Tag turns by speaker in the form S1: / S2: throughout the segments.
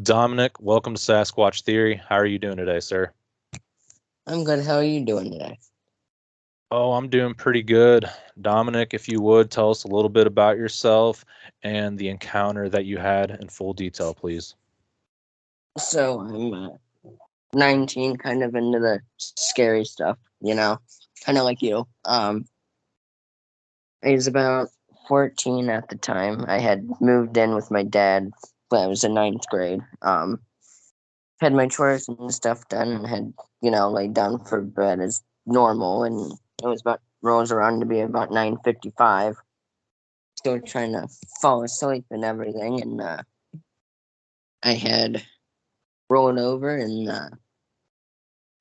S1: Dominic, welcome to Sasquatch Theory. How are you doing today, sir?
S2: I'm good. How are you doing today?
S1: Oh, I'm doing pretty good. Dominic, if you would tell us a little bit about yourself and the encounter that you had in full detail, please.
S2: I'm 19, kind of into the scary stuff, kind of like you. I was about 14 at the time. I had moved in with my dad when I was in ninth grade. Had my chores and stuff done and had, laid down for bed as normal. And it was about, rolls around to be about 9:55. Still trying to fall asleep and everything. And I had rolled over and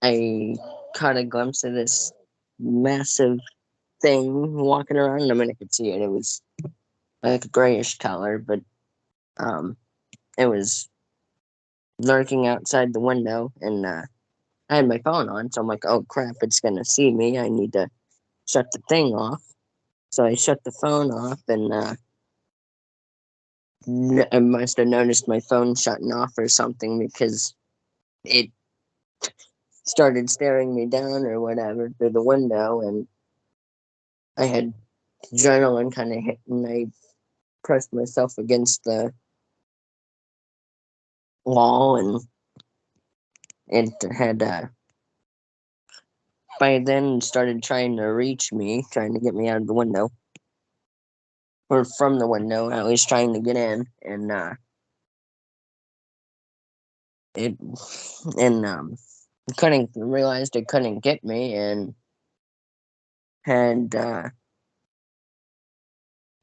S2: I caught a glimpse of this massive thing walking around. I mean, I could see it. It was like a grayish color, but um, it was lurking outside the window, and I had my phone on, so I'm like, "Oh crap! It's gonna see me. I need to shut the thing off." So I shut the phone off, and I must have noticed my phone shutting off or something because it started staring me down or whatever through the window, and I had adrenaline kind of hit, and I pressed myself against the wall, and it had by then started trying to reach me, trying to get me out of the window, or from the window, at least trying to get in, and it and couldn't realized it couldn't get me, and had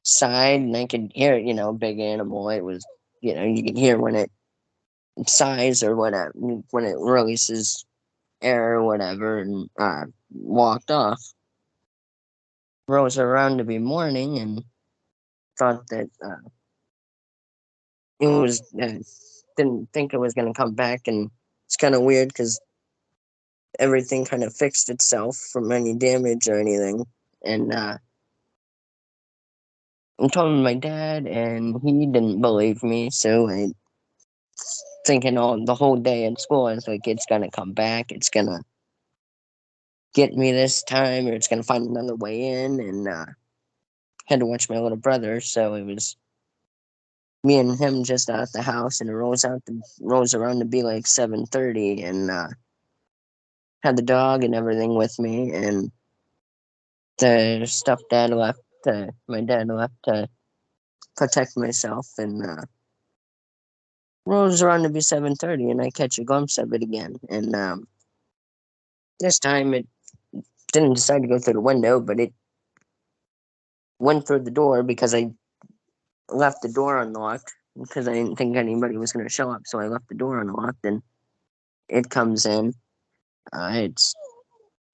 S2: sighed, and I could hear it, big animal. It was, you could hear when it sighs or when it releases air or whatever, and walked off. Rose around to be morning and thought that it was didn't think it was going to come back, and it's kind of weird because everything kind of fixed itself from any damage or anything. And I told my dad, and he didn't believe me. So I thinking all the whole day in school, I was like, it's gonna come back. It's gonna get me this time, or it's gonna find another way in. And had to watch my little brother, so it was me and him just out the house, and it rolls around to be like 7:30, and had the dog and everything with me, and the stuff dad left. My dad left to protect myself, and rolls around to be 7:30, and I catch a glimpse of it again, and this time it didn't decide to go through the window, but it went through the door because I left the door unlocked because I didn't think anybody was going to show up, so I left the door unlocked, and it comes in. It's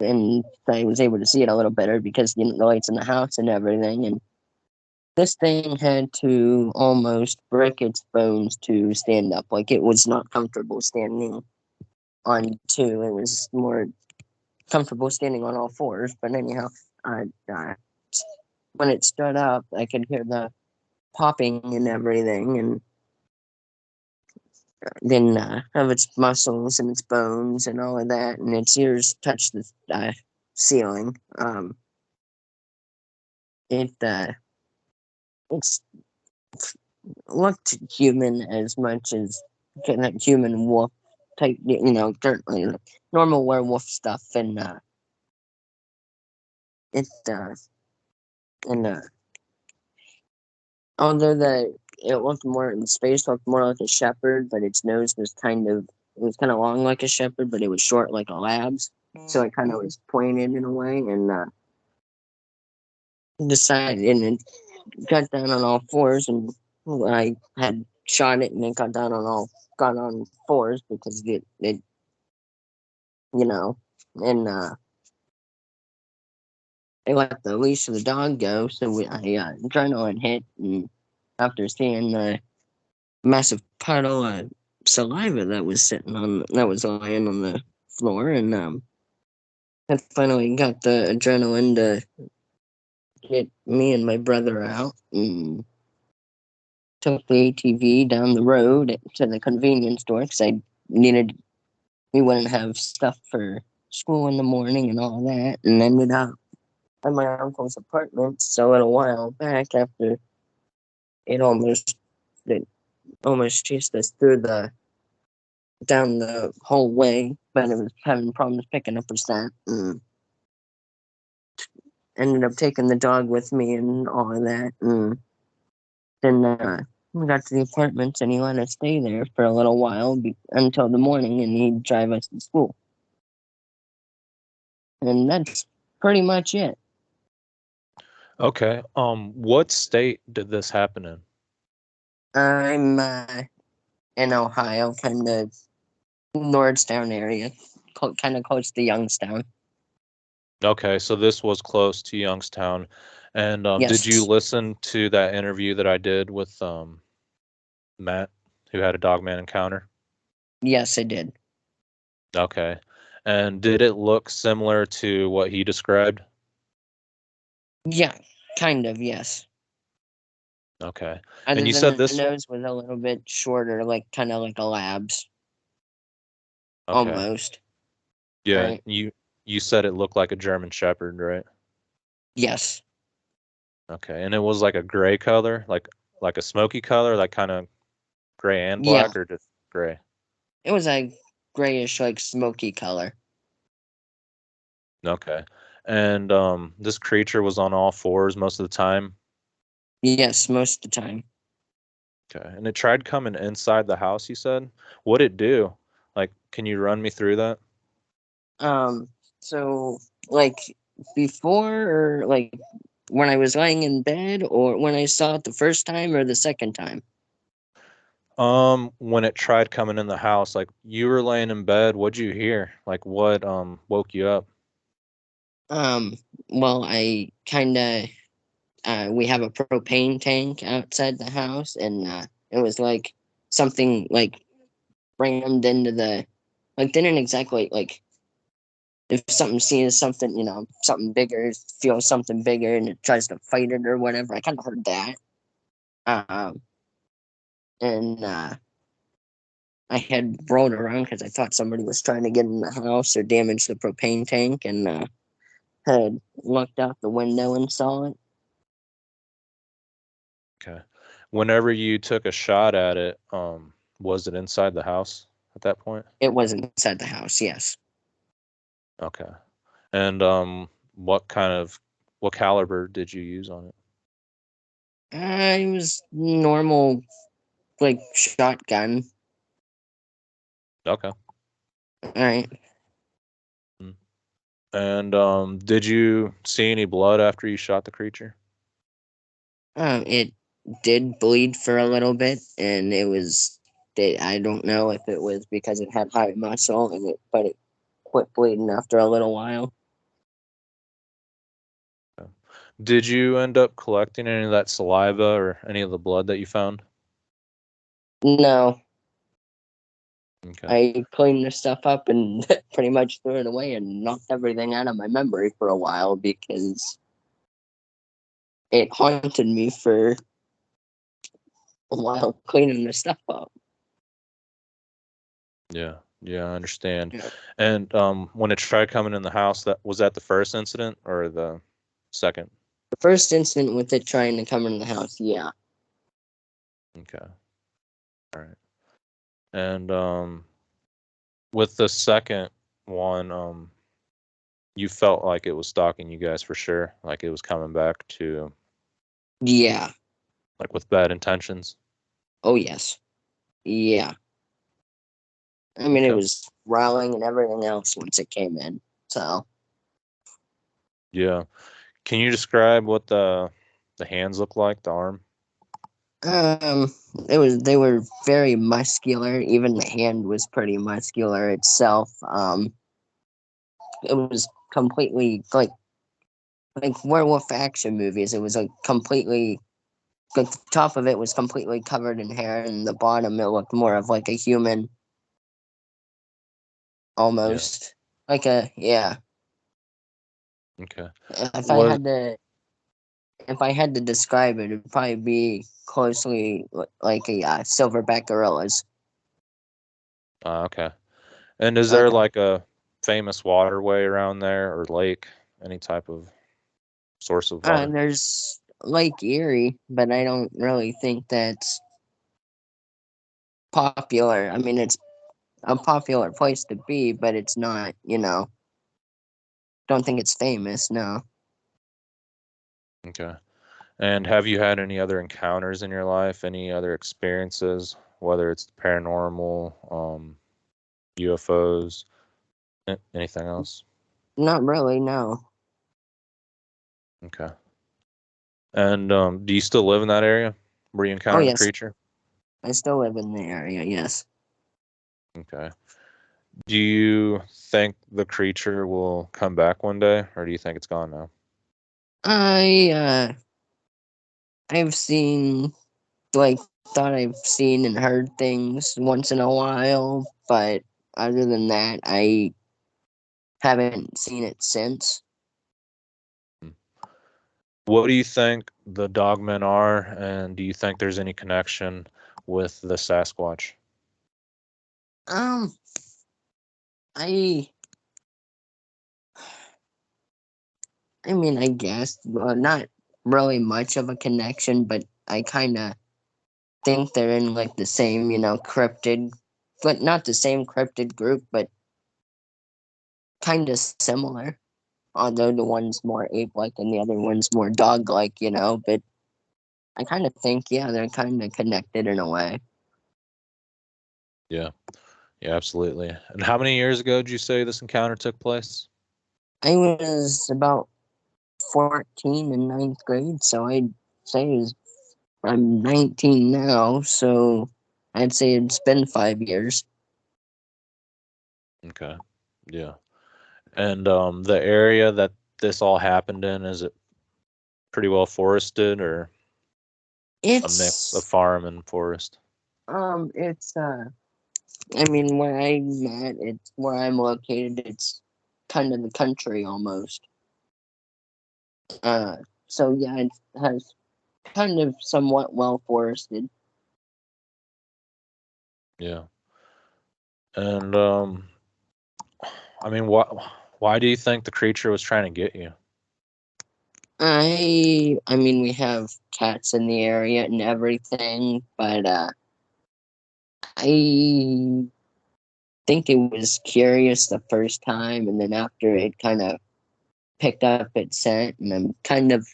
S2: and I was able to see it a little better because the lights in the house and everything. And this thing had to almost break its bones to stand up. Like it was not comfortable standing on two. It was more comfortable standing on all fours. But anyhow, uh, uh, when it stood up, I could hear the popping and everything, and then of its muscles and its bones and all of that, and its ears touched the ceiling. It it's looked human as much as kind of human wolf type, certainly like normal werewolf stuff, and it and although it looked more in space, looked more like a shepherd, but its nose was kind of long like a shepherd, but it was short like a lab's, so it kind of was pointed in a way, and decided and it got down on all fours, and I had shot it, and it got on fours because it you know, and I let the leash of the dog go, so I adrenaline hit, and after seeing the massive puddle of saliva that was lying on the floor, and I finally got the adrenaline to get me and my brother out, and took the ATV down the road to the convenience store because we wouldn't have stuff for school in the morning and all that, and ended up at my uncle's apartment. So a while back, after it almost it almost chased us down the whole way, but it was having problems picking up a scent. And ended up taking the dog with me and all of that. And then we got to the apartment and he let us stay there for a little while until the morning, and he'd drive us to school. And that's pretty much it.
S1: Okay. What state did this happen in?
S2: I'm in Ohio, kind of Nordstown area, kind of close to Youngstown.
S1: Okay, so this was close to Youngstown. And did you
S2: Yes,
S1: listen to that interview that I did with Matt, who had a Dogman encounter?
S2: yes, I did.
S1: Okay. And did it look similar to what he described?
S2: Yeah, kind of, yes.
S1: Okay. And
S2: Other
S1: you
S2: than
S1: said
S2: the
S1: this,
S2: nose was a little bit shorter, like kind of like a lab's,
S1: okay.
S2: almost.
S1: Yeah,
S2: Right?
S1: you said it looked like a German Shepherd, right?
S2: Yes.
S1: Okay. And it was like a gray color, like a smoky color, like kind of gray and
S2: Yeah.
S1: black, or just gray?
S2: It was a grayish, like smoky color.
S1: Okay. And this creature was on all fours most of the time.
S2: Yes, most of the time.
S1: Okay. And it tried coming inside the house, you said? What'd it do? Like, can you run me through that?
S2: Um, so like before, or like when I was lying in bed, or when I saw it the first time or the second time?
S1: When it tried coming in the house, like you were laying in bed, what'd you hear? Like what woke you up?
S2: Um, well, I kind of we have a propane tank outside the house, and it was like something like rammed into the, like, didn't exactly, like, if something sees something, something bigger, feels something bigger, and it tries to fight it or whatever. I kind of heard that. Um, and I had rolled around because I thought somebody was trying to get in the house or damage the propane tank, and had looked out the window and saw it.
S1: Okay. Whenever you took a shot at it, was it inside the house at that point?
S2: It was inside the house, yes.
S1: Okay. And what caliber did you use on it?
S2: It was normal, like, shotgun.
S1: Okay.
S2: All right.
S1: Mm. And did you see any blood after you shot the creature?
S2: It did bleed for a little bit, and I don't know if it was because it had high muscle, but it quit bleeding after a little while.
S1: Okay. Did you end up collecting any of that saliva or any of the blood that you found?
S2: No,
S1: Okay.
S2: I cleaned the stuff up and pretty much threw it away and knocked everything out of my memory for a while because it haunted me for a while cleaning the stuff up.
S1: Yeah. Yeah, I understand.
S2: Yeah.
S1: And when it tried coming in the house, that was that the first incident or the second?
S2: The first incident with it trying to come in the house, yeah.
S1: Okay. All right. And with the second one, you felt like it was stalking you guys for sure, like it was coming back to
S2: Yeah.
S1: like with bad intentions.
S2: Oh, yes. Yeah. I mean, it
S1: Okay.
S2: was growling and everything else once it came in. So,
S1: Yeah. Can you describe what the hands look like, the arm?
S2: um, they were very muscular. Even the hand was pretty muscular itself. It was completely like werewolf action movies. It was like completely, like, the top of it was completely covered in hair, and the bottom it looked more of like a human,
S1: Yeah.
S2: almost like a, yeah.
S1: Okay.
S2: If I
S1: Was
S2: had to if I had to describe it, it'd probably be closely like a silverback gorillas.
S1: Okay. And is there
S2: Okay.
S1: like a famous waterway around there or lake, any type of source of water?
S2: There's Lake Erie, but I don't really think that's popular. I mean, it's a popular place to be, but it's not, don't think it's famous, no.
S1: Okay. And have you had any other encounters in your life? Any other experiences, whether it's paranormal, UFOs, anything else?
S2: Not really, no.
S1: Okay. And do you still live in that area where you
S2: Oh,
S1: encountered the
S2: yes,
S1: creature?
S2: I still live in the area, yes.
S1: Okay. Do you think the creature will come back one day, or do you think it's gone now?
S2: I, I've seen, like, thought I've seen and heard things once in a while, but other than that, I haven't seen it since.
S1: What do you think the Dogmen are, and do you think there's any connection with the Sasquatch?
S2: Um, I, I mean, I guess, not really much of a connection, but I kind of think they're in like the same, cryptid, but not the same cryptid group, but kind of similar. Although the one's more ape-like and the other one's more dog-like, But I kind of think, yeah, they're kind of connected in a way.
S1: Yeah, yeah, absolutely. And how many years ago did you say this encounter took place?
S2: I was about 14 in ninth grade, so I'd say I'm 19 now, so I'd say it's been 5 years.
S1: Okay, yeah. And the area that this all happened in, is it pretty well forested or a mix of
S2: It's
S1: farm and forest?
S2: it's I mean, where I'm at, it's where I'm located. It's kind of the country almost. Uh, so yeah, it has kind of somewhat well forested.
S1: Yeah. And I mean, why do you think the creature was trying to get you?
S2: I mean, we have cats in the area and everything, but I think it was curious the first time, and then after it kind of picked up its scent, and I'm kind of,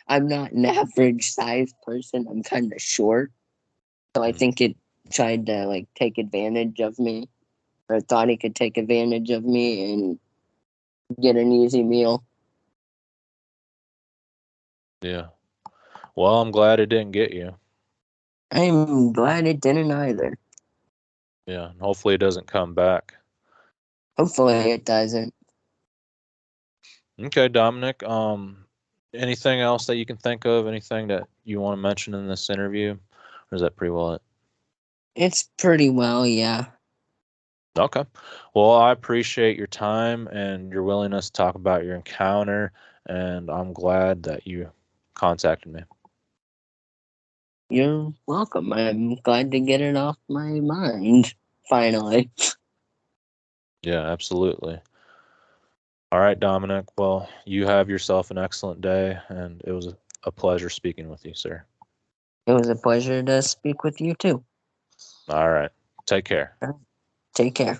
S2: I'm not an average sized person. I'm kind of short. So I
S1: Hmm.
S2: think it tried to like take advantage of me, or thought it could take advantage of me and get an easy meal.
S1: Yeah. Well, I'm glad it didn't get you.
S2: I'm glad it didn't either.
S1: Yeah. And hopefully it doesn't come back.
S2: Hopefully it doesn't.
S1: Okay, Dominic. Anything else that you can think of? Anything that you want to mention in this interview? Or is that pretty well it?
S2: It's pretty well, yeah.
S1: Okay. Well, I appreciate your time and your willingness to talk about your encounter, and I'm glad that you contacted me.
S2: You're welcome. I'm glad to get it off my mind, finally.
S1: Yeah, absolutely. All right, Dominic. Well, you have yourself an excellent day, and it was a pleasure speaking with you, sir.
S2: It was a pleasure to speak with you too.
S1: All right. Take care.
S2: Take care.